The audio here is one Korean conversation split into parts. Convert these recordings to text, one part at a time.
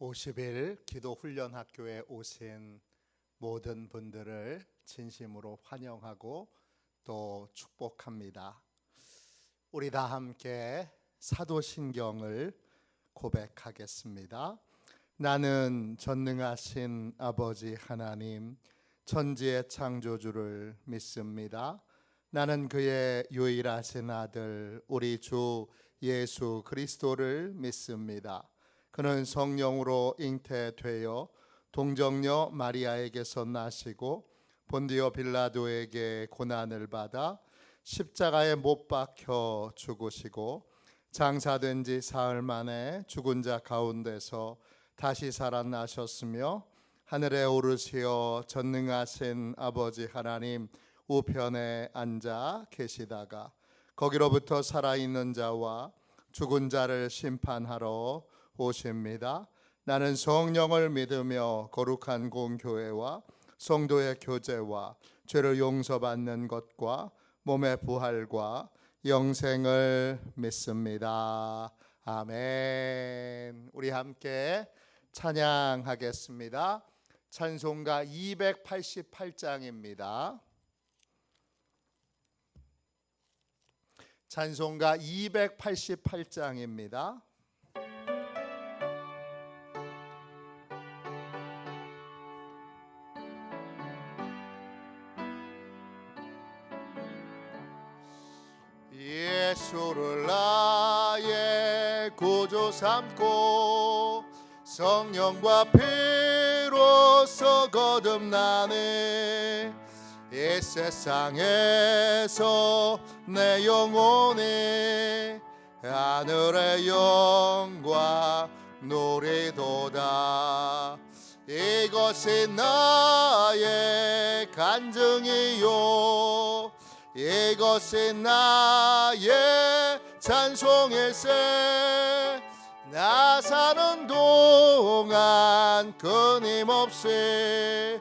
50일 기도훈련학교에 오신 모든 분들을 진심으로 환영하고 또 축복합니다. 우리 다 함께 사도신경을 고백하겠습니다. 나는 전능하신 아버지 하나님, 천지의 창조주를 믿습니다. 나는 그의 유일하신 아들 우리 주 예수 그리스도를 믿습니다. 그는 성령으로 잉태되어 동정녀 마리아에게서 나시고 본디오 빌라도에게 고난을 받아 십자가에 못 박혀 죽으시고 장사된 지 사흘 만에 죽은 자 가운데서 다시 살아나셨으며 하늘에 오르시어 전능하신 아버지 하나님 우편에 앉아 계시다가 거기로부터 살아있는 자와 죽은 자를 심판하러 오십니다. 나는 성령을 믿으며 거룩한 공교회와 성도의 교제와 죄를 용서받는 것과 몸의 부활과 영생을 믿습니다. 아멘. 우리 함께 찬양하겠습니다. 찬송가 288장입니다. 찬송가 288장입니다. 예수를 나의 구주 삼고 성령과 피로써 거듭나네. 이 세상에서 내 영혼이 하늘의 영광 누리도다. 이것이 나의 간증이요 이것이 나의 찬송일세. 나 사는 동안 끊임없이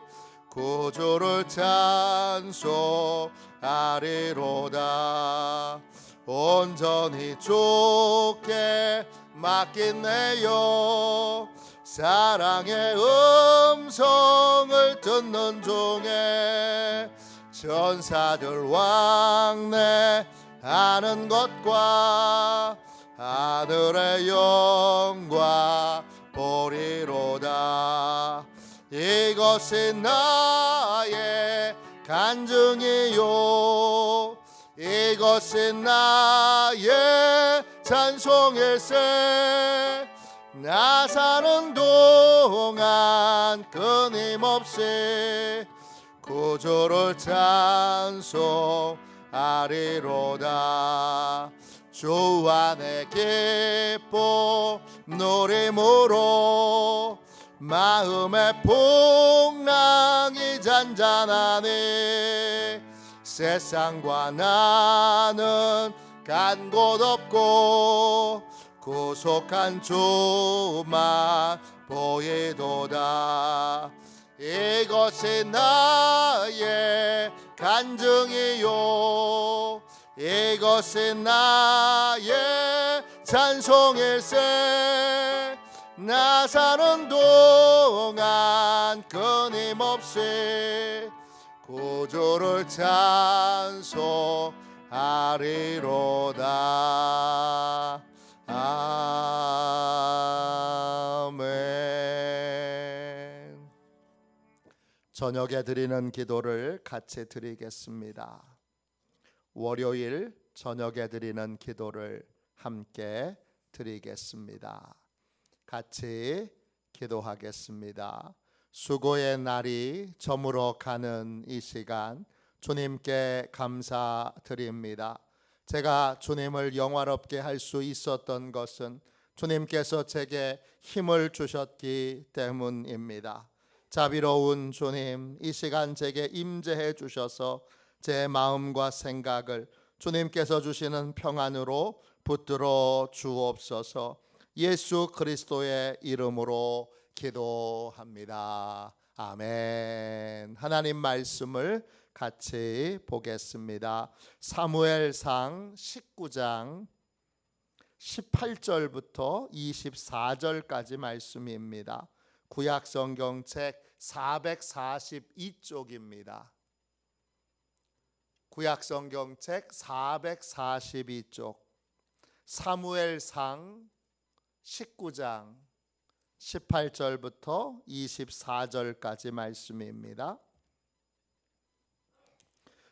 구주를 찬송하리로다. 온전히 주께 맡기네요. 사랑의 음성을 듣는 중에 천사들 왕래하는 것과 하늘의 영광 보리로다. 이것이 나의 간증이요 이것이 나의 찬송일세. 나 사는 동안 끊임없이 구주를 찬송하리로다. 주 안에 기뻐 누림으로 마음의 풍랑이 잔잔하니 세상과 나는 간 곳 없고 구속한 주만 보이도다. 이것이 나의 간증이요 이것이 나의 찬송일세. 나 사는 동안 끊임없이 구주를 찬송하리로다. 아멘. 저녁에 드리는 기도를 같이 드리겠습니다. 월요일 저녁에 드리는 기도를 함께 드리겠습니다. 같이 기도하겠습니다. 수고의 날이 저물어 가는 이 시간 주님께 감사드립니다. 제가 주님을 영화롭게 할 수 있었던 것은 주님께서 제게 힘을 주셨기 때문입니다. 자비로운 주님, 이 시간 제게 임재해 주셔서 제 마음과 생각을 주님께서 주시는 평안으로 붙들어 주옵소서. 예수 그리스도의 이름으로 기도합니다. 아멘. 하나님 말씀을 같이 보겠습니다. 사무엘상 19장 18절부터 24절까지 말씀입니다. 구약 성경책 442쪽입니다. 구약 성경책 442쪽 사무엘상 19장 18절부터 24절까지 말씀입니다.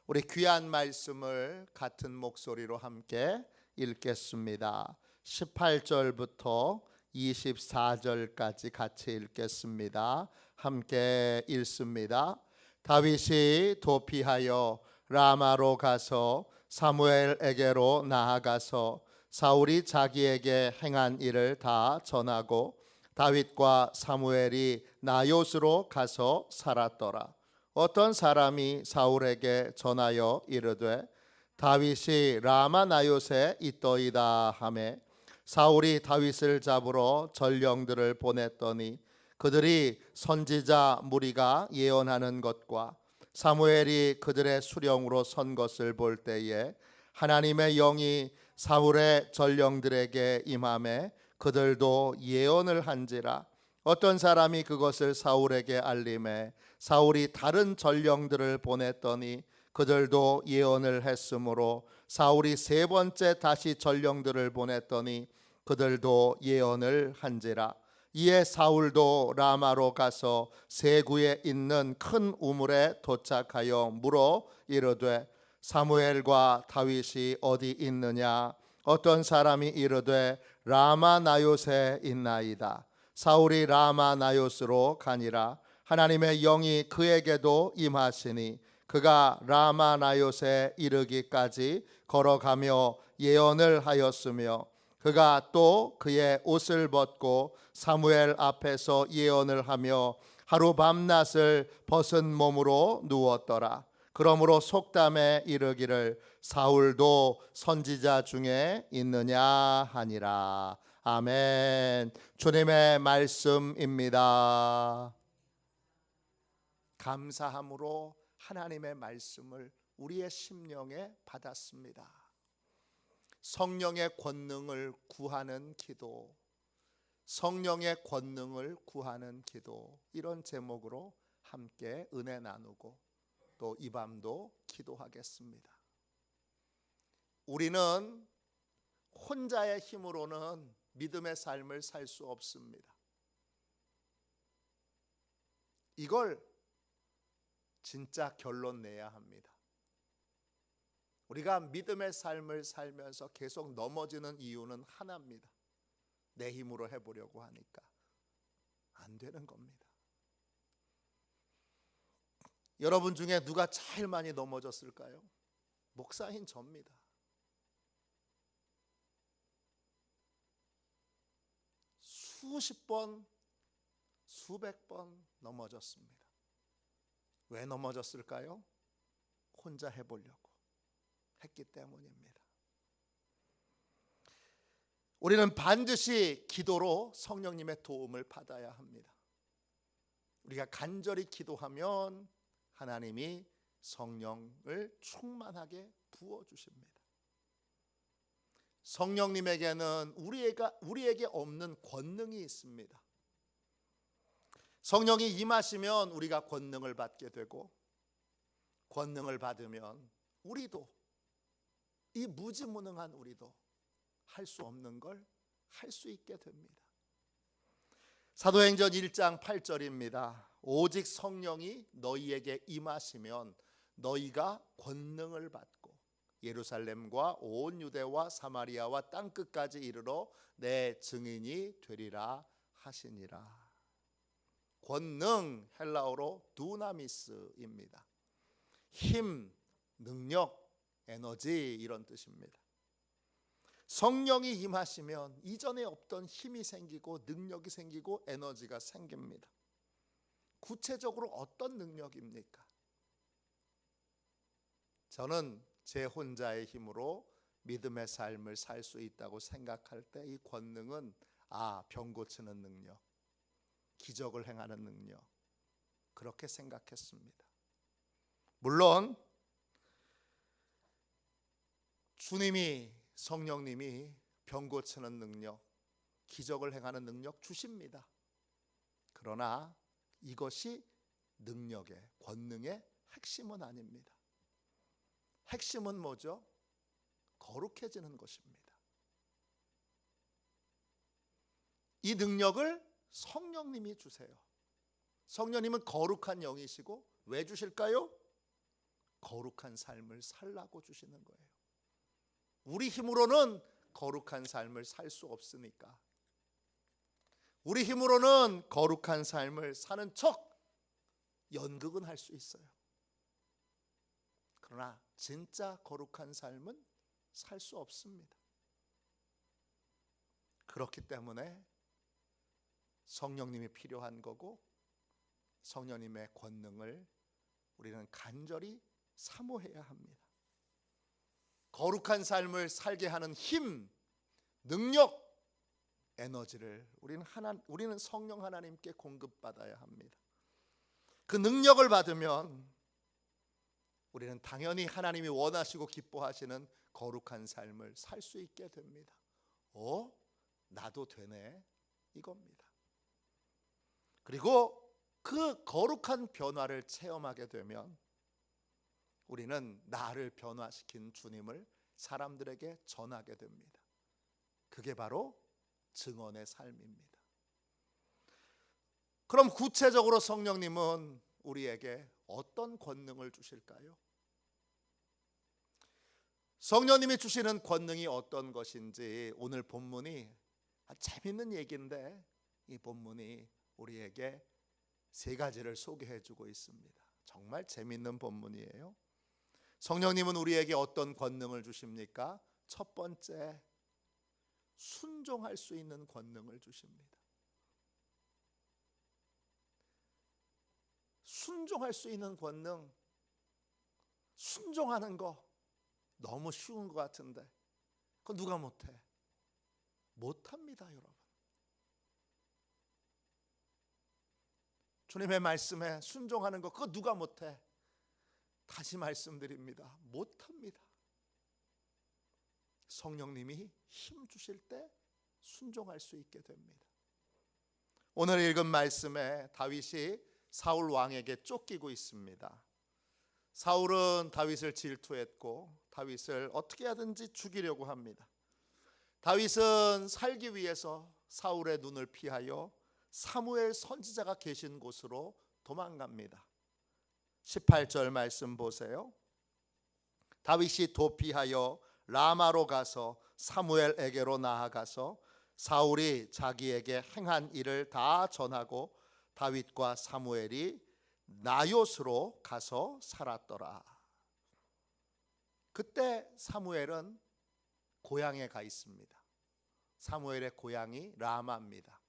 우리 귀한 말씀을 같은 목소리로 함께 읽겠습니다. 18절부터 24절까지 같이 읽겠습니다. 함께 읽습니다. 다윗이 도피하여 라마로 가서 사무엘에게로 나아가서 사울이 자기에게 행한 일을 다 전하고 다윗과 사무엘이 나요스로 가서 살았더라. 어떤 사람이 사울에게 전하여 이르되 다윗이 라마 나요스에 있더이다 하매 사울이 다윗을 잡으러 전령들을 보냈더니 그들이 선지자 무리가 예언하는 것과 사무엘이 그들의 수령으로 선 것을 볼 때에 하나님의 영이 사울의 전령들에게 임하매 그들도 예언을 한지라. 어떤 사람이 그것을 사울에게 알림해 사울이 다른 전령들을 보냈더니 그들도 예언을 했으므로 사울이 세 번째 다시 전령들을 보냈더니 그들도 예언을 한지라. 이에 사울도 라마로 가서 세구에 있는 큰 우물에 도착하여 물어 이르되 사무엘과 다윗이 어디 있느냐? 어떤 사람이 이르되 라마 나요스에 있나이다. 사울이 라마 나요스로 가니라. 하나님의 영이 그에게도 임하시니 그가 라마 나요스에 이르기까지 걸어가며 예언을 하였으며 그가 또 그의 옷을 벗고 사무엘 앞에서 예언을 하며 하루 밤낮을 벗은 몸으로 누웠더라. 그러므로 속담에 이르기를 사울도 선지자 중에 있느냐 하니라. 아멘. 주님의 말씀입니다. 감사함으로 하나님의 말씀을 우리의 심령에 받았습니다. 성령의 권능을 구하는 기도, 성령의 권능을 구하는 기도, 이런 제목으로 함께 은혜 나누고 또 이 밤도 기도하겠습니다. 우리는 혼자의 힘으로는 믿음의 삶을 살 수 없습니다. 이걸 진짜 결론 내야 합니다. 우리가 믿음의 삶을 살면서 계속 넘어지는 이유는 하나입니다. 내 힘으로 해보려고 하니까 안 되는 겁니다. 여러분 중에 누가 제일 많이 넘어졌을까요? 목사인 접니다. 수십 번, 수백 번 넘어졌습니다. 왜 넘어졌을까요? 혼자 해보려고 했기 때문입니다. 우리는 반드시 기도로 성령님의 도움을 받아야 합니다. 우리가 간절히 기도하면 하나님이 성령을 충만하게 부어주십니다. 성령님에게는 우리에게 없는 권능이 있습니다. 성령이 임하시면 우리가 권능을 받게 되고, 권능을 받으면 우리도, 이 무지무능한 우리도 할 수 없는 걸 할 수 있게 됩니다. 사도행전 1장 8절입니다. 오직 성령이 너희에게 임하시면 너희가 권능을 받고 예루살렘과 온 유대와 사마리아와 땅끝까지 이르러 내 증인이 되리라 하시니라. 권능, 헬라어로 두나미스입니다. 힘, 능력, 에너지, 이런 뜻입니다. 성령이 임하시면 이전에 없던 힘이 생기고 능력이 생기고 에너지가 생깁니다. 구체적으로 어떤 능력입니까? 저는 제 혼자의 힘으로 믿음의 삶을 살 수 있다고 생각할 때 이 권능은 병 고치는 능력, 기적을 행하는 능력, 그렇게 생각했습니다. 물론 주님이, 성령님이 병 고치는 능력, 기적을 행하는 능력 주십니다. 그러나 이것이 능력의, 권능의 핵심은 아닙니다. 핵심은 뭐죠? 거룩해지는 것입니다. 이 능력을 성령님이 주세요. 성령님은 거룩한 영이시고 왜 주실까요? 거룩한 삶을 살라고 주시는 거예요. 우리 힘으로는 거룩한 삶을 살 수 없으니까, 우리 힘으로는 거룩한 삶을 사는 척 연극은 할 수 있어요. 그러나 진짜 거룩한 삶은 살 수 없습니다. 그렇기 때문에 성령님이 필요한 거고, 성령님의 권능을 우리는 간절히 사모해야 합니다. 거룩한 삶을 살게 하는 힘, 능력, 에너지를 우리는 성령 하나님께 공급받아야 합니다. 그 능력을 받으면 우리는 당연히 하나님이 원하시고 기뻐하시는 거룩한 삶을 살 수 있게 됩니다. 나도 되네, 이겁니다. 그리고 그 거룩한 변화를 체험하게 되면 우리는 나를 변화시킨 주님을 사람들에게 전하게 됩니다. 그게 바로 증언의 삶입니다. 그럼 구체적으로 성령님은 우리에게 어떤 권능을 주실까요? 성령님이 주시는 권능이 어떤 것인지 오늘 본문이 재밌는 얘기인데, 이 본문이 우리에게 세 가지를 소개해 주고 있습니다. 정말 재밌는 본문이에요. 성령님은 우리에게 어떤 권능을 주십니까? 첫 번째, 순종할 수 있는 권능을 주십니다. 순종할 수 있는 권능, 순종하는 거 너무 쉬운 것 같은데 그거 누가 못해? 못합니다, 여러분. 주님의 말씀에 순종하는 거 그거 누가 못해? 다시 말씀드립니다, 못합니다. 성령님이 힘 주실 때 순종할 수 있게 됩니다. 오늘 읽은 말씀에 다윗이 사울 왕에게 쫓기고 있습니다. 사울은 다윗을 질투했고 다윗을 어떻게 하든지 죽이려고 합니다. 다윗은 살기 위해서 사울의 눈을 피하여 사무엘 선지자가 계신 곳으로 도망갑니다. 18절 말씀 보세요. 다윗이 도피하여 라마로 가서 사무엘에게로 나아가서 사울이 자기에게 행한 일을 다 전하고 다윗과 사무엘이 나요스로 가서 살았더라. 그때 사무엘은 고향에 가 있습니다. 사무엘의 고향이 라마입니다.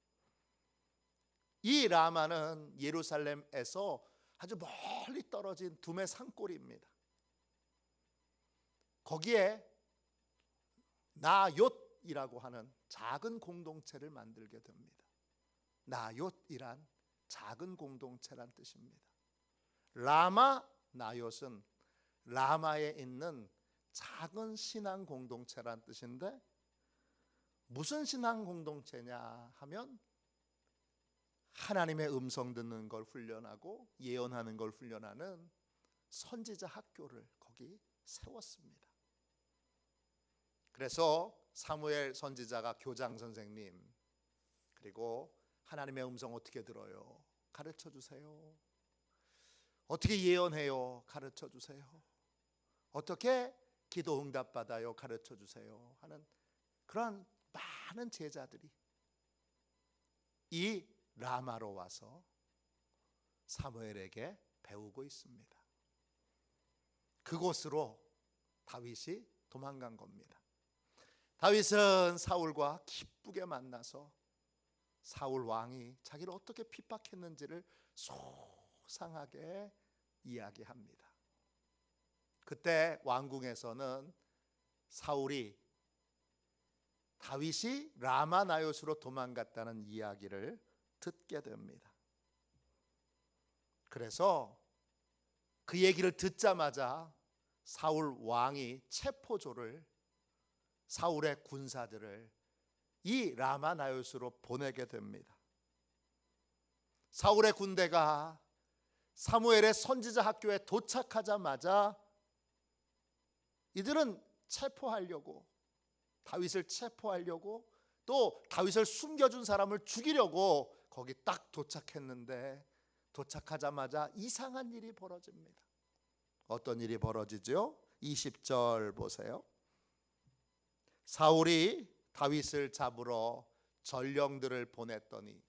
이 라마는 예루살렘에서 아주 멀리 떨어진 두메 산골입니다. 거기에 나옅이라고 하는 작은 공동체를 만들게 됩니다. 나옅이란 작은 공동체란 뜻입니다. 라마 나옅은 라마에 있는 작은 신앙 공동체란 뜻인데, 무슨 신앙 공동체냐 하면 하나님의 음성 듣는 걸 훈련하고 예언하는 걸 훈련하는 선지자 학교를 거기 세웠습니다. 그래서 사무엘 선지자가 교장 선생님, 그리고 하나님의 음성 어떻게 들어요? 가르쳐 주세요. 어떻게 예언해요? 가르쳐 주세요. 어떻게 기도 응답 받아요? 가르쳐 주세요. 하는 그런 많은 제자들이 이 라마로 와서 사무엘에게 배우고 있습니다. 그곳으로 다윗이 도망간 겁니다. 다윗은 사울과 기쁘게 만나서 사울 왕이 자기를 어떻게 핍박했는지를 소상하게 이야기합니다. 그때 왕궁에서는 사울이 다윗이 라마 나요스로 도망갔다는 이야기를 듣게 됩니다. 그래서 그 얘기를 듣자마자 사울 왕이 체포조를 사울의 군사들을 이 라마나요스로 보내게 됩니다. 사울의 군대가 사무엘의 선지자 학교에 도착하자마자 이들은 체포하려고, 다윗을 체포하려고, 또 다윗을 숨겨준 사람을 죽이려고 거기 딱 도착했는데, 도착하자마자 이상한 일이 벌어집니다. 어떤 일이 벌어지죠? 20절 보세요. 사울이 다윗을 잡으러 전령들을 보냈더니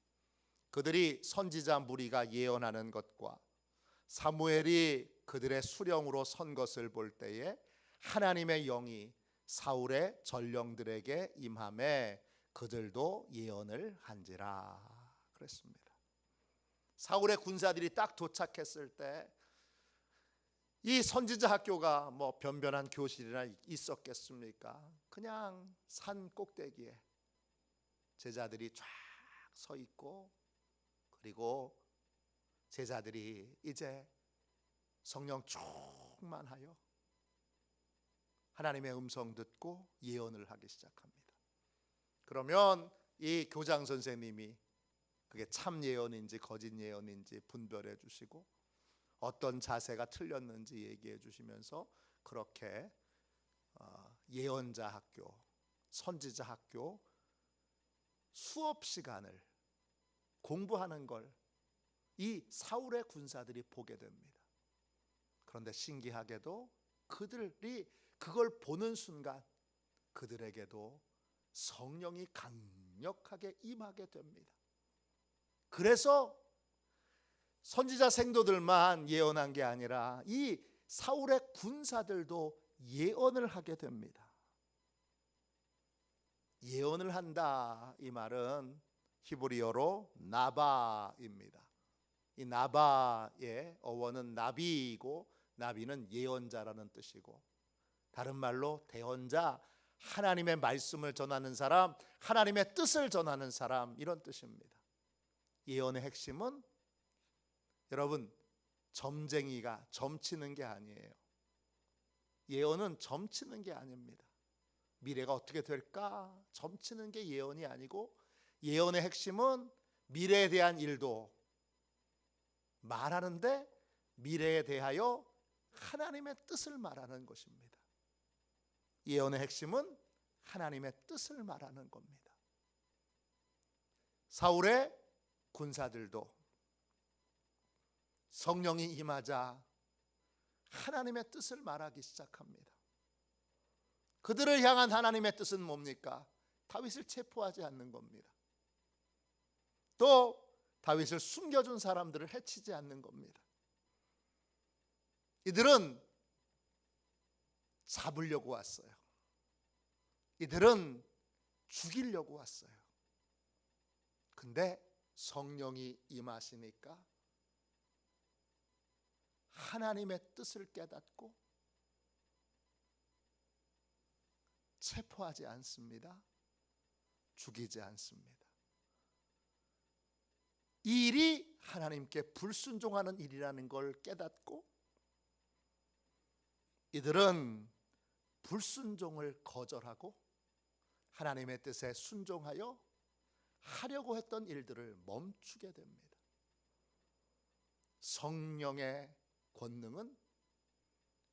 그들이 선지자 무리가 예언하는 것과 사무엘이 그들의 수령으로 선 것을 볼 때에 하나님의 영이 사울의 전령들에게 임하매 그들도 예언을 한지라 그랬습니다. 사울의 군사들이 딱 도착했을 때 이 선지자 학교가 뭐 변변한 교실이나 있었겠습니까? 그냥 산 꼭대기에 제자들이 쫙 서 있고, 그리고 제자들이 이제 성령 충만하여 하나님의 음성 듣고 예언을 하기 시작합니다. 그러면 이 교장 선생님이 그게 참 예언인지 거짓 예언인지 분별해 주시고 어떤 자세가 틀렸는지 얘기해 주시면서 그렇게 예언자 학교, 선지자 학교 수업 시간을 공부하는 걸 이 사울의 군사들이 보게 됩니다. 그런데 신기하게도 그들이 그걸 보는 순간 그들에게도 성령이 강력하게 임하게 됩니다. 그래서 선지자 생도들만 예언한 게 아니라 이 사울의 군사들도 예언을 하게 됩니다. 예언을 한다, 이 말은 히브리어로 나바입니다. 이 나바의 어원은 나비이고, 나비는 예언자라는 뜻이고, 다른 말로 대언자, 하나님의 말씀을 전하는 사람, 하나님의 뜻을 전하는 사람, 이런 뜻입니다. 예언의 핵심은 여러분, 점쟁이가 점치는 게 아니에요. 예언은 점치는 게 아닙니다. 미래가 어떻게 될까 점치는 게 예언이 아니고, 예언의 핵심은 미래에 대한 일도 말하는데 미래에 대하여 하나님의 뜻을 말하는 것입니다. 예언의 핵심은 하나님의 뜻을 말하는 겁니다. 사울의 군사들도 성령이 임하자 하나님의 뜻을 말하기 시작합니다. 그들을 향한 하나님의 뜻은 뭡니까? 다윗을 체포하지 않는 겁니다. 또 다윗을 숨겨준 사람들을 해치지 않는 겁니다. 이들은 잡으려고 왔어요. 이들은 죽이려고 왔어요. 근데 성령이 임하시니까 하나님의 뜻을 깨닫고 체포하지 않습니다. 죽이지 않습니다. 이 일이 하나님께 불순종하는 일이라는 걸 깨닫고 이들은 불순종을 거절하고 하나님의 뜻에 순종하여 하려고 했던 일들을 멈추게 됩니다. 성령의 권능은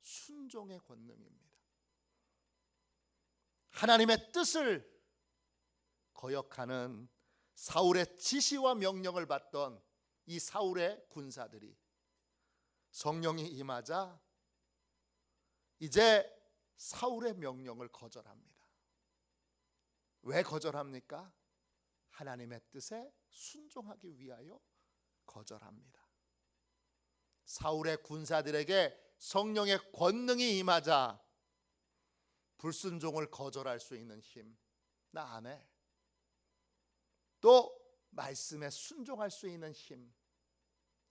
순종의 권능입니다. 하나님의 뜻을 거역하는 사울의 지시와 명령을 받던 이 사울의 군사들이 성령이 임하자 이제 사울의 명령을 거절합니다. 왜 거절합니까? 하나님의 뜻에 순종하기 위하여 거절합니다. 사울의 군사들에게 성령의 권능이 임하자 불순종을 거절할 수 있는 힘 나 안 해. 또 말씀에 순종할 수 있는 힘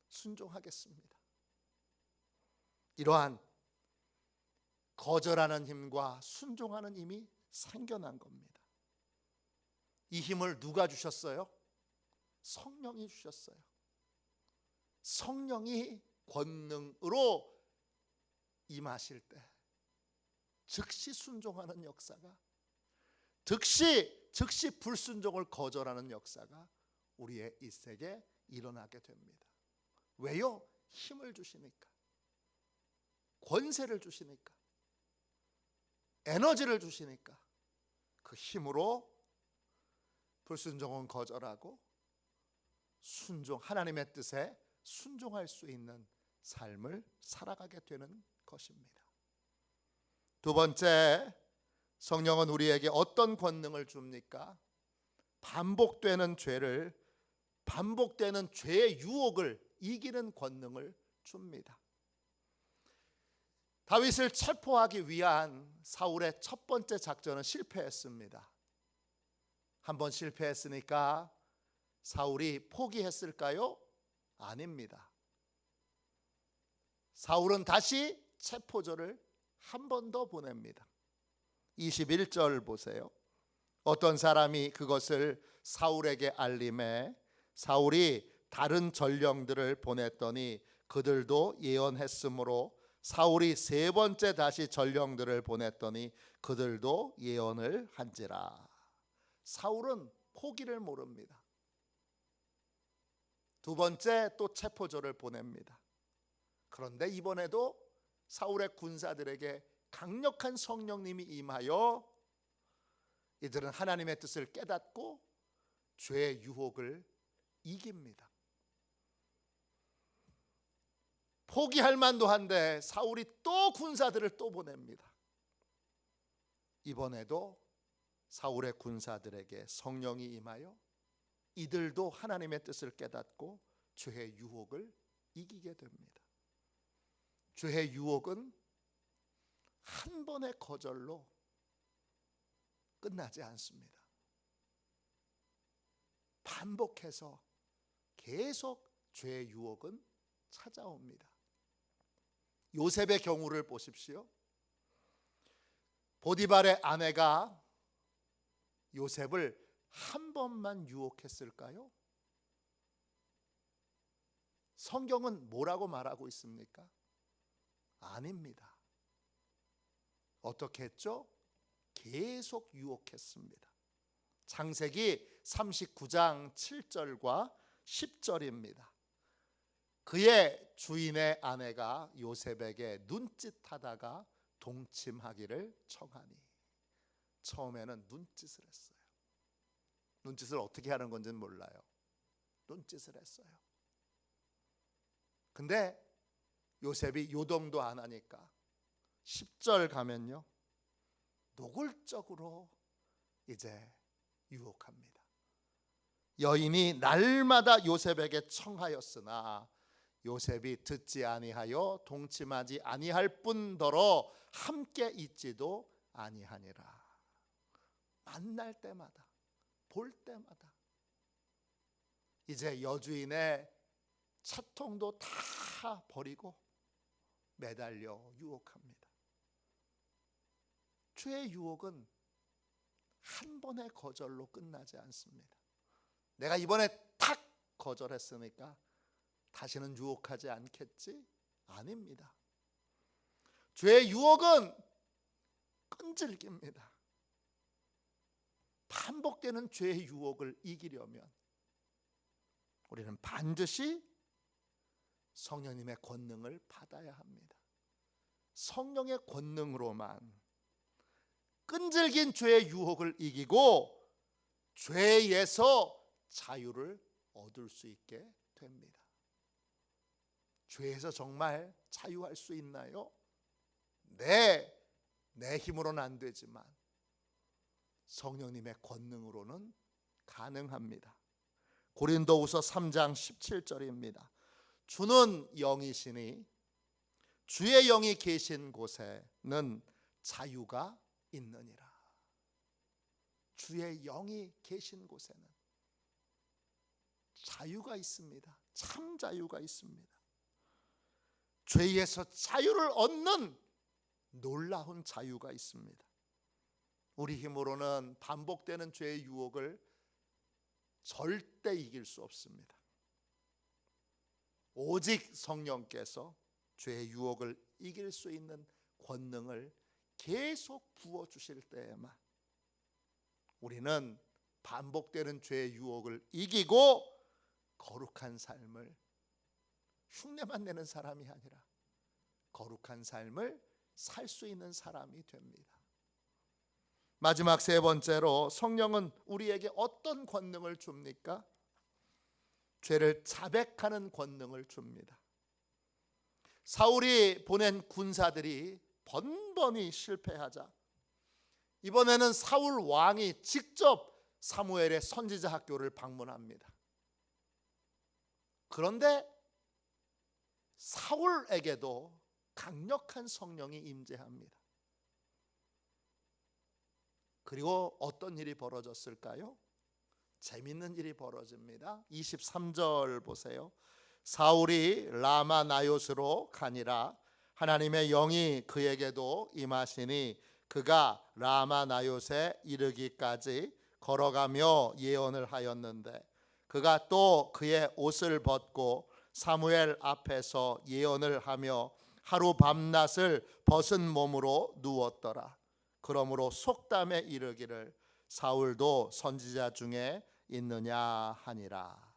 순종하겠습니다. 이러한 거절하는 힘과 순종하는 힘이 생겨난 겁니다. 이 힘을 누가 주셨어요? 성령이 주셨어요. 성령이 권능으로 임하실 때 즉시 순종하는 역사가 즉시 불순종을 거절하는 역사가 우리의 일생에 일어나게 됩니다. 왜요? 힘을 주시니까, 권세를 주시니까, 에너지를 주시니까 그 힘으로 불순종은 거절하고 하나님의 뜻에 순종할 수 있는 삶을 살아가게 되는 것입니다. 두 번째, 성령은 우리에게 어떤 권능을 줍니까? 반복되는 죄의 유혹을 이기는 권능을 줍니다. 다윗을 체포하기 위한 사울의 첫 번째 작전은 실패했습니다. 한번 실패했으니까 사울이 포기했을까요? 아닙니다. 사울은 다시 체포조를 한 번 더 보냅니다. 21절 보세요. 어떤 사람이 그것을 사울에게 알림해 사울이 다른 전령들을 보냈더니 그들도 예언했으므로 사울이 세 번째 다시 전령들을 보냈더니 그들도 예언을 한지라. 사울은 포기를 모릅니다. 두 번째 또 체포조를 보냅니다. 그런데 이번에도 사울의 군사들에게 강력한 성령님이 임하여 이들은 하나님의 뜻을 깨닫고 죄의 유혹을 이깁니다. 포기할 만도 한데 사울이 또 군사들을 또 보냅니다. 이번에도 사울의 군사들에게 성령이 임하여 이들도 하나님의 뜻을 깨닫고 죄의 유혹을 이기게 됩니다. 죄의 유혹은 한 번의 거절로 끝나지 않습니다. 반복해서 계속 죄의 유혹은 찾아옵니다. 요셉의 경우를 보십시오. 보디발의 아내가 요셉을 한 번만 유혹했을까요? 성경은 뭐라고 말하고 있습니까? 아닙니다. 어떻게 했죠? 계속 유혹했습니다. 창세기 39장 7절과 10절입니다. 그의 주인의 아내가 요셉에게 눈짓하다가 동침하기를 청하니. 처음에는 눈짓을 했어요. 눈짓을 어떻게 하는 건지는 몰라요. 눈짓을 했어요. 근데 요셉이 요동도 안 하니까 10절 가면요, 노골적으로 이제 유혹합니다. 여인이 날마다 요셉에게 청하였으나 요셉이 듣지 아니하여 동침하지 아니할 뿐더러 함께 있지도 아니하니라. 만날 때마다, 볼 때마다 이제 여주인의 차통도 다 버리고 매달려 유혹합니다. 죄의 유혹은 한 번의 거절로 끝나지 않습니다. 내가 이번에 탁 거절했으니까 다시는 유혹하지 않겠지? 아닙니다. 죄의 유혹은 끈질깁니다. 반복되는 죄의 유혹을 이기려면 우리는 반드시 성령님의 권능을 받아야 합니다. 성령의 권능으로만 끈질긴 죄의 유혹을 이기고 죄에서 자유를 얻을 수 있게 됩니다. 죄에서 정말 자유할 수 있나요? 네, 내 힘으로는 안 되지만 성령님의 권능으로는 가능합니다. 고린도후서 3장 17절입니다. 주는 영이시니 주의 영이 계신 곳에는 자유가 있느니라. 주의 영이 계신 곳에는 자유가 있습니다. 참 자유가 있습니다. 죄에서 자유를 얻는 놀라운 자유가 있습니다. 우리 힘으로는 반복되는 죄의 유혹을 절대 이길 수 없습니다. 오직 성령께서 죄의 유혹을 이길 수 있는 권능을 계속 부어주실 때에만 우리는 반복되는 죄의 유혹을 이기고 거룩한 삶을, 흉내만 내는 사람이 아니라 거룩한 삶을 살 수 있는 사람이 됩니다. 마지막 세 번째로 성령은 우리에게 어떤 권능을 줍니까? 죄를 자백하는 권능을 줍니다. 사울이 보낸 군사들이 번번이 실패하자 이번에는 사울 왕이 직접 사무엘의 선지자 학교를 방문합니다. 그런데 사울에게도 강력한 성령이 임재합니다. 그리고 어떤 일이 벌어졌을까요? 재밌는 일이 벌어집니다. 23절 보세요. 사울이 라마 나요스로 가니라 하나님의 영이 그에게도 임하시니 그가 라마 나요스에 이르기까지 걸어가며 예언을 하였는데 그가 또 그의 옷을 벗고 사무엘 앞에서 예언을 하며 하루 밤낮을 벗은 몸으로 누웠더라. 그러므로 속담에 이르기를 사울도 선지자 중에 있느냐 하니라.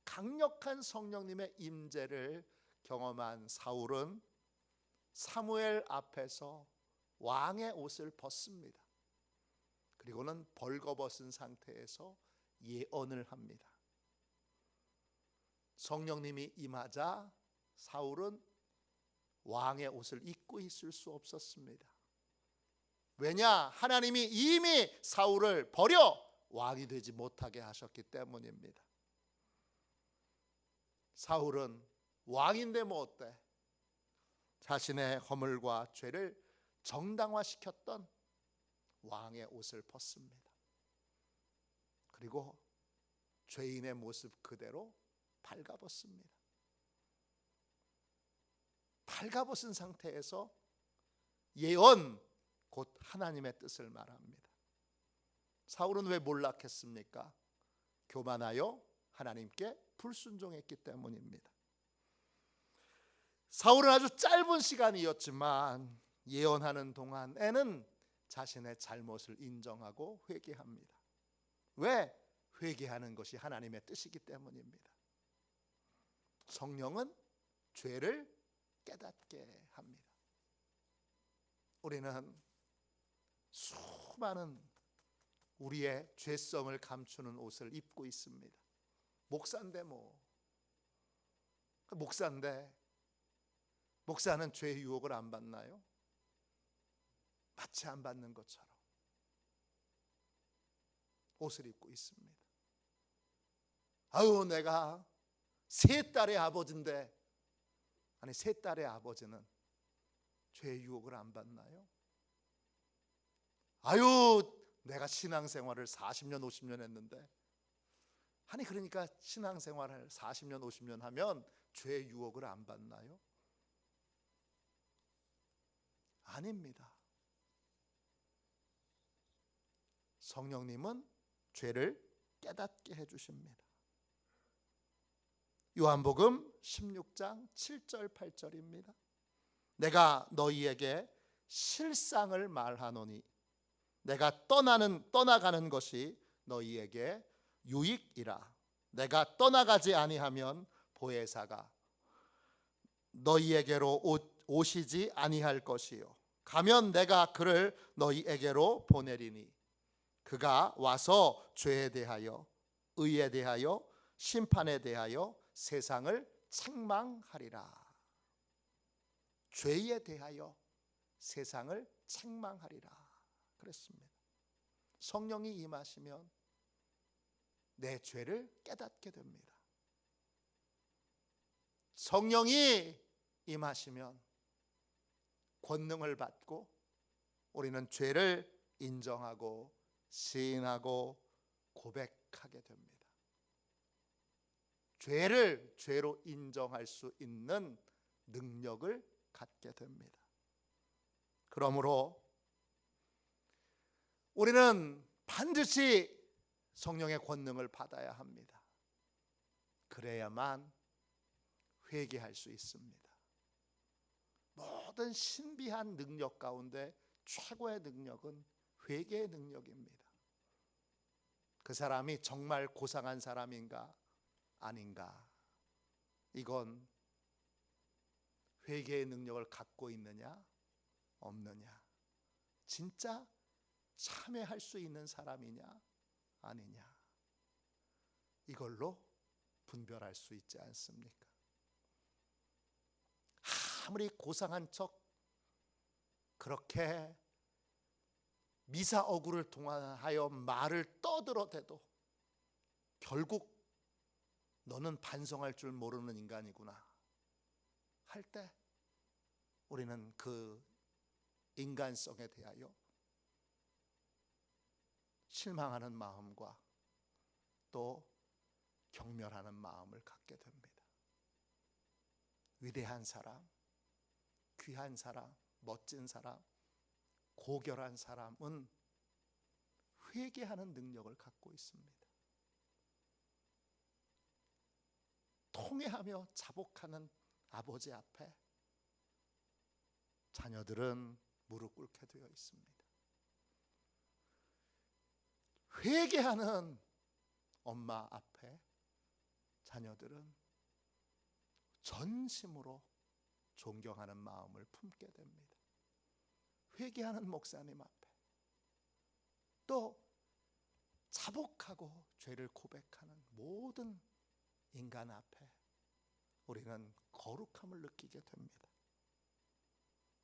강력한 성령님의 임재를 경험한 사울은 사무엘 앞에서 왕의 옷을 벗습니다. 그리고는 벌거벗은 상태에서 예언을 합니다. 성령님이 임하자 사울은 왕의 옷을 입고 있을 수 없었습니다. 왜냐? 하나님이 이미 사울을 버려 왕이 되지 못하게 하셨기 때문입니다. 사울은 왕인데 뭐 어때? 자신의 허물과 죄를 정당화시켰던 왕의 옷을 벗습니다. 그리고 죄인의 모습 그대로 발가벗습니다. 발가벗은 상태에서 예언, 곧 하나님의 뜻을 말합니다. 사울은 왜 몰락했습니까? 교만하여 하나님께 불순종했기 때문입니다. 사울은 아주 짧은 시간이었지만 예언하는 동안에는 자신의 잘못을 인정하고 회개합니다. 왜? 회개하는 것이 하나님의 뜻이기 때문입니다. 성령은 죄를 깨닫게 합니다. 우리는 수많은 우리의 죄성을 감추는 옷을 입고 있습니다. 목사인데 뭐, 목사는 죄의 유혹을 안 받나요? 마치 안 받는 것처럼 옷을 입고 있습니다. 아유, 내가 세 딸의 아버지인데, 아니 세 딸의 아버지는 죄의 유혹을 안 받나요? 아유, 내가 신앙생활을 40년 50년 했는데, 아니 그러니까 신앙생활을 40년 50년 하면 죄의 유혹을 안 받나요? 아닙니다. 성령님은 죄를 깨닫게 해주십니다. 요한복음 16장 7절 8절입니다. 내가 너희에게 실상을 말하노니 내가 떠나가는 것이 너희에게 유익이라. 내가 떠나가지 아니하면 보혜사가 너희에게로 오시지 아니할 것이요 가면 내가 그를 너희에게로 보내리니 그가 와서 죄에 대하여 의에 대하여 심판에 대하여 세상을 책망하리라. 죄에 대하여 세상을 책망하리라 그랬습니다. 성령이 임하시면 내 죄를 깨닫게 됩니다. 성령이 임하시면 권능을 받고 우리는 죄를 인정하고 시인하고 고백하게 됩니다. 죄를 죄로 인정할 수 있는 능력을 갖게 됩니다. 그러므로 우리는 반드시 성령의 권능을 받아야 합니다. 그래야만 회개할 수 있습니다. 모든 신비한 능력 가운데 최고의 능력은 회개의 능력입니다. 그 사람이 정말 고상한 사람인가 아닌가, 이건 회개의 능력을 갖고 있느냐 없느냐, 진짜 참회할 수 있는 사람이냐 아니냐, 이걸로 분별할 수 있지 않습니까? 아무리 고상한 척 그렇게 미사어구를 통하여 말을 떠들어대도 결국 너는 반성할 줄 모르는 인간이구나 할 때 우리는 그 인간성에 대하여 실망하는 마음과 또 경멸하는 마음을 갖게 됩니다. 위대한 사람, 귀한 사람, 멋진 사람, 고결한 사람은 회개하는 능력을 갖고 있습니다. 통회하며 자복하는 아버지 앞에 자녀들은 무릎 꿇게 되어 있습니다. 회개하는 엄마 앞에 자녀들은 전심으로 존경하는 마음을 품게 됩니다. 회개하는 목사님 앞에, 또 자복하고 죄를 고백하는 모든 인간 앞에 우리는 거룩함을 느끼게 됩니다.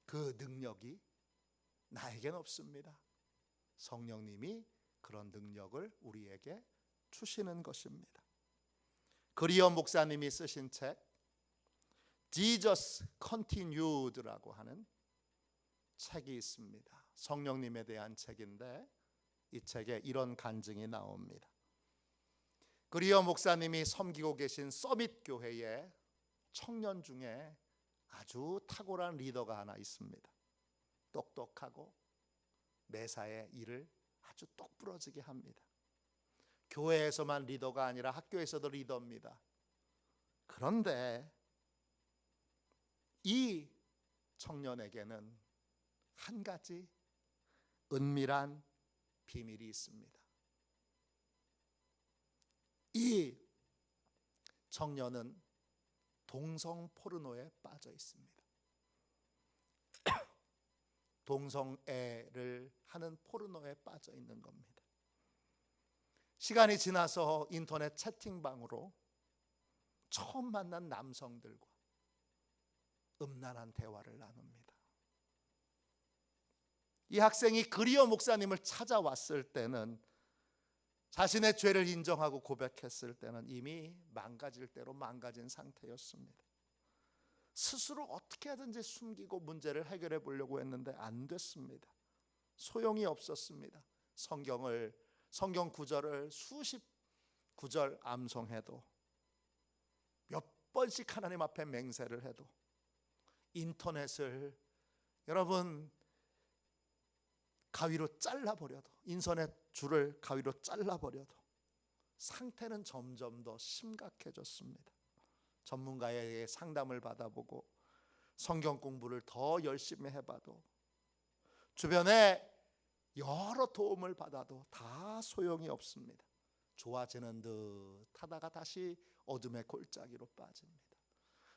그 능력이 나에겐 없습니다. 성령님이 그런 능력을 우리에게 주시는 것입니다. 그리어 목사님이 쓰신 책 Jesus Continued라고 하는 책이 있습니다. 성령님에 대한 책인데 이 책에 이런 간증이 나옵니다. 그리어 목사님이 섬기고 계신 서밋 교회에 청년 중에 아주 탁월한 리더가 하나 있습니다. 똑똑하고 매사에 일을 아주 똑부러지게 합니다. 교회에서만 리더가 아니라 학교에서도 리더입니다. 그런데 이 청년에게는 한 가지 은밀한 비밀이 있습니다. 이 청년은 동성 포르노에 빠져 있습니다. 동성애를 하는 포르노에 빠져 있는 겁니다. 시간이 지나서 인터넷 채팅방으로 처음 만난 남성들과 음란한 대화를 나눕니다. 이 학생이 그리어 목사님을 찾아왔을 때는, 자신의 죄를 인정하고 고백했을 때는 이미 망가질 대로 망가진 상태였습니다. 스스로 어떻게 하든지 숨기고 문제를 해결해 보려고 했는데 안 됐습니다. 소용이 없었습니다. 성경 구절을 수십 구절 암송해도, 몇 번씩 하나님 앞에 맹세를 해도, 인터넷을 여러분 가위로 잘라버려도, 인터넷 줄을 가위로 잘라버려도 상태는 점점 더 심각해졌습니다. 전문가에게 상담을 받아보고 성경 공부를 더 열심히 해봐도, 주변에 여러 도움을 받아도 다 소용이 없습니다. 좋아지는 듯 하다가 다시 어둠의 골짜기로 빠집니다.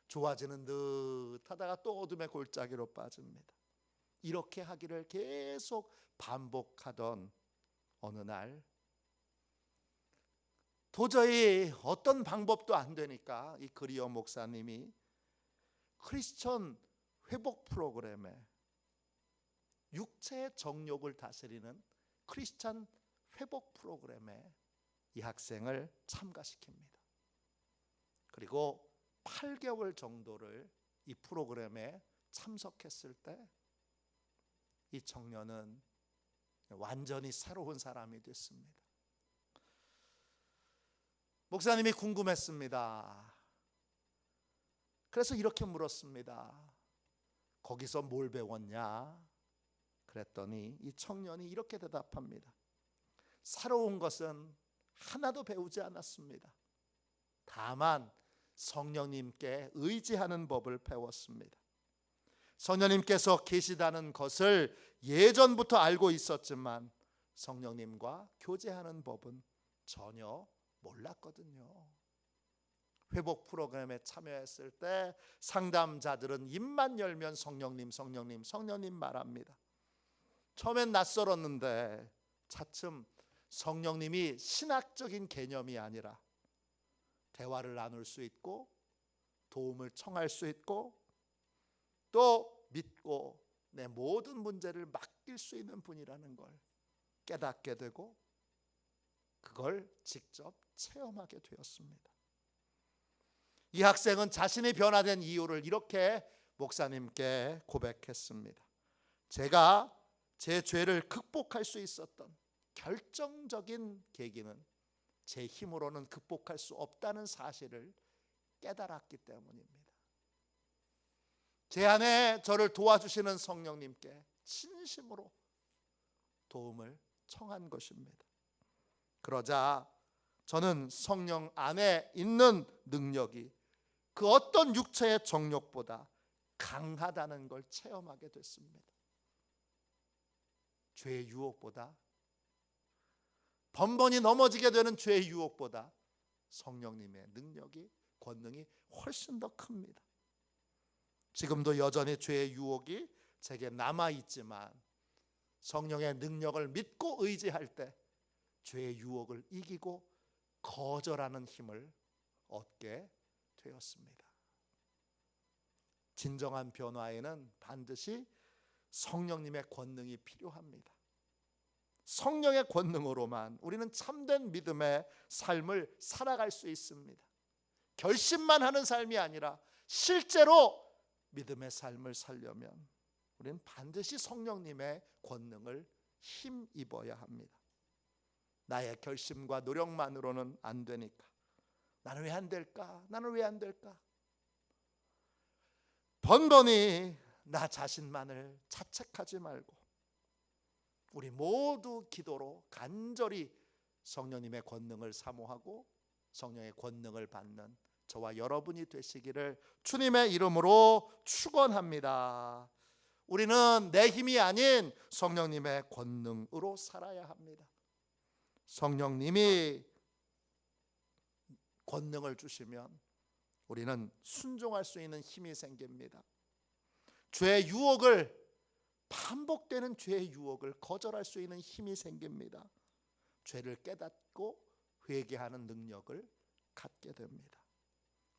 좋아지는 듯 하다가 또 어둠의 골짜기로 빠집니다. 이렇게 하기를 계속 반복하던 어느 날, 도저히 어떤 방법도 안 되니까 이 그리어 목사님이 크리스천 회복 프로그램에, 육체의 정욕을 다스리는 크리스천 회복 프로그램에 이 학생을 참가시킵니다. 그리고 8개월 정도를 이 프로그램에 참석했을 때 이 청년은 완전히 새로운 사람이 됐습니다. 목사님이 궁금했습니다. 그래서 이렇게 물었습니다. 거기서 뭘 배웠냐? 그랬더니 이 청년이 이렇게 대답합니다. 새로운 것은 하나도 배우지 않았습니다. 다만 성령님께 의지하는 법을 배웠습니다. 성령님께서 계시다는 것을 예전부터 알고 있었지만 성령님과 교제하는 법은 전혀 몰랐거든요. 회복 프로그램에 참여했을 때 상담자들은 입만 열면 성령님, 성령님, 성령님 말합니다. 처음엔 낯설었는데 차츰 성령님이 신학적인 개념이 아니라 대화를 나눌 수 있고 도움을 청할 수 있고 또 믿고 내 모든 문제를 맡길 수 있는 분이라는 걸 깨닫게 되고 그걸 직접 체험하게 되었습니다. 이 학생은 자신이 변화된 이유를 이렇게 목사님께 고백했습니다. 제가 제 죄를 극복할 수 있었던 결정적인 계기는 제 힘으로는 극복할 수 없다는 사실을 깨달았기 때문입니다. 제 안에 저를 도와주시는 성령님께 진심으로 도움을 청한 것입니다. 그러자 저는 성령 안에 있는 능력이 그 어떤 육체의 정욕보다 강하다는 걸 체험하게 됐습니다. 죄의 유혹보다, 번번이 넘어지게 되는 죄의 유혹보다 성령님의 능력이, 권능이 훨씬 더 큽니다. 지금도 여전히 죄의 유혹이 제게 남아있지만 성령의 능력을 믿고 의지할 때 죄의 유혹을 이기고 거절하는 힘을 얻게 되었습니다. 진정한 변화에는 반드시 성령님의 권능이 필요합니다. 성령의 권능으로만 우리는 참된 믿음의 삶을 살아갈 수 있습니다. 결심만 하는 삶이 아니라 실제로 믿음의 삶을 살려면 우리는 반드시 성령님의 권능을 힘입어야 합니다. 나의 결심과 노력만으로는 안 되니까 나는 왜 안 될까? 나는 왜 안 될까? 번번이 나 자신만을 자책하지 말고 우리 모두 기도로 간절히 성령님의 권능을 사모하고 성령의 권능을 받는 저와 여러분이 되시기를 주님의 이름으로 축원합니다. 우리는 내 힘이 아닌 성령님의 권능으로 살아야 합니다. 성령님이 권능을 주시면 우리는 순종할 수 있는 힘이 생깁니다. 죄의 유혹을, 반복되는 죄의 유혹을 거절할 수 있는 힘이 생깁니다. 죄를 깨닫고 회개하는 능력을 갖게 됩니다.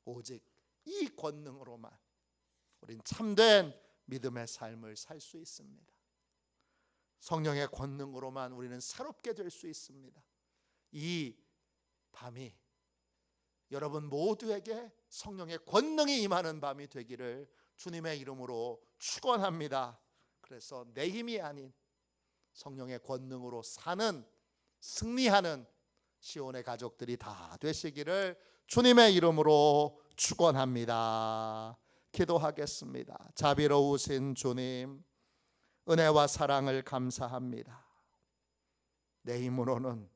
오직 이 권능으로만 우린 참된 믿음의 삶을 살 수 있습니다. 성령의 권능으로만 우리는 새롭게 될 수 있습니다. 이 밤이 여러분 모두에게 성령의 권능이 임하는 밤이 되기를 주님의 이름으로 축원합니다. 그래서 내 힘이 아닌 성령의 권능으로 사는, 승리하는 시온의 가족들이 다 되시기를 주님의 이름으로 축원합니다. 기도하겠습니다. 자비로우신 주님, 은혜와 사랑을 감사합니다. 내 힘으로는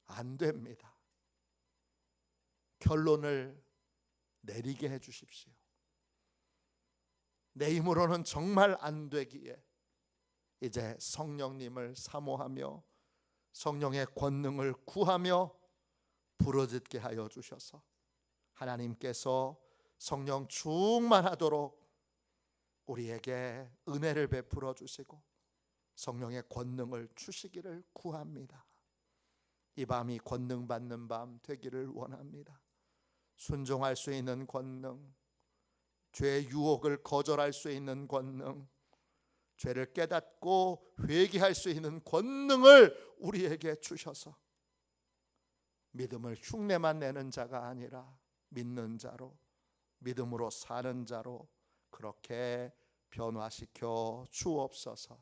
안 됩니다. 결론을 내리게 해 주십시오. 내 힘으로는 정말 안 되기에 이제 성령님을 사모하며 성령의 권능을 구하며 부르짖게 하여 주셔서 하나님께서 성령 충만하도록 우리에게 은혜를 베풀어 주시고 성령의 권능을 주시기를 구합니다. 이 밤이 권능 받는 밤 되기를 원합니다. 순종할 수 있는 권능, 죄의 유혹을 거절할 수 있는 권능, 죄를 깨닫고 회개할 수 있는 권능을 우리에게 주셔서 믿음을 흉내만 내는 자가 아니라 믿는 자로, 믿음으로 사는 자로 그렇게 변화시켜 주옵소서.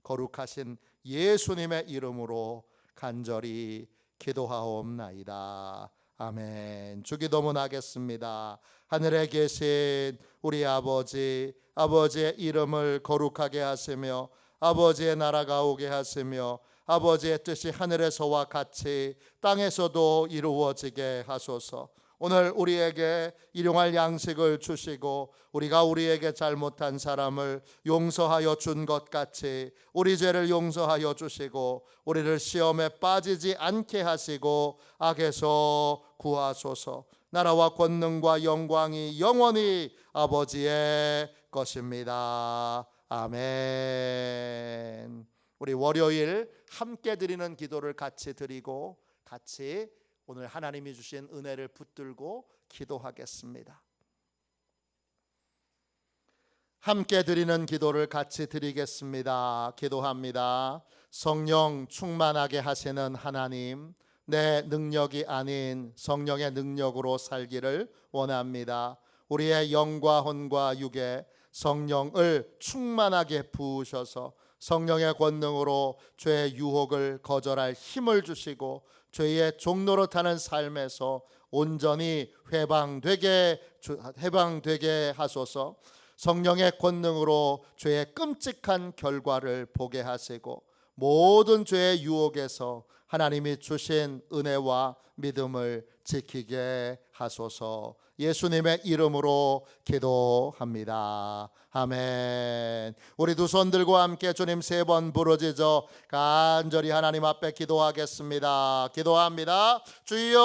거룩하신 예수님의 이름으로 간절히 기도하옵나이다. 아멘. 주기도문 하겠습니다. 하늘에 계신 우리 아버지, 아버지의 이름을 거룩하게 하시며 아버지의 나라가 오게 하시며 아버지의 뜻이 하늘에서와 같이 땅에서도 이루어지게 하소서. 오늘 우리에게 일용할 양식을 주시고 우리가 우리에게 잘못한 사람을 용서하여 준 것 같이 우리 죄를 용서하여 주시고 우리를 시험에 빠지지 않게 하시고 악에서 구하소서. 나라와 권능과 영광이 영원히 아버지의 것입니다. 아멘. 우리 월요일 함께 드리는 기도를 같이 드리고 같이 오늘 하나님이 주신 은혜를 붙들고 기도하겠습니다. 함께 드리는 기도를 같이 드리겠습니다. 기도합니다. 성령 충만하게 하시는 하나님, 내 능력이 아닌 성령의 능력으로 살기를 원합니다. 우리의 영과 혼과 육에 성령을 충만하게 부으셔서 성령의 권능으로 죄의 유혹을 거절할 힘을 주시고 죄의 종로로 타는 삶에서 온전히 해방되게 하소서. 성령의 권능으로 죄의 끔찍한 결과를 보게 하시고 모든 죄의 유혹에서 하나님이 주신 은혜와 믿음을 지키게 하소서. 예수님의 이름으로 기도합니다. 아멘. 우리 두 손 들고 함께 주님 3번 부르짖어 간절히 하나님 앞에 기도하겠습니다. 기도합니다. 주여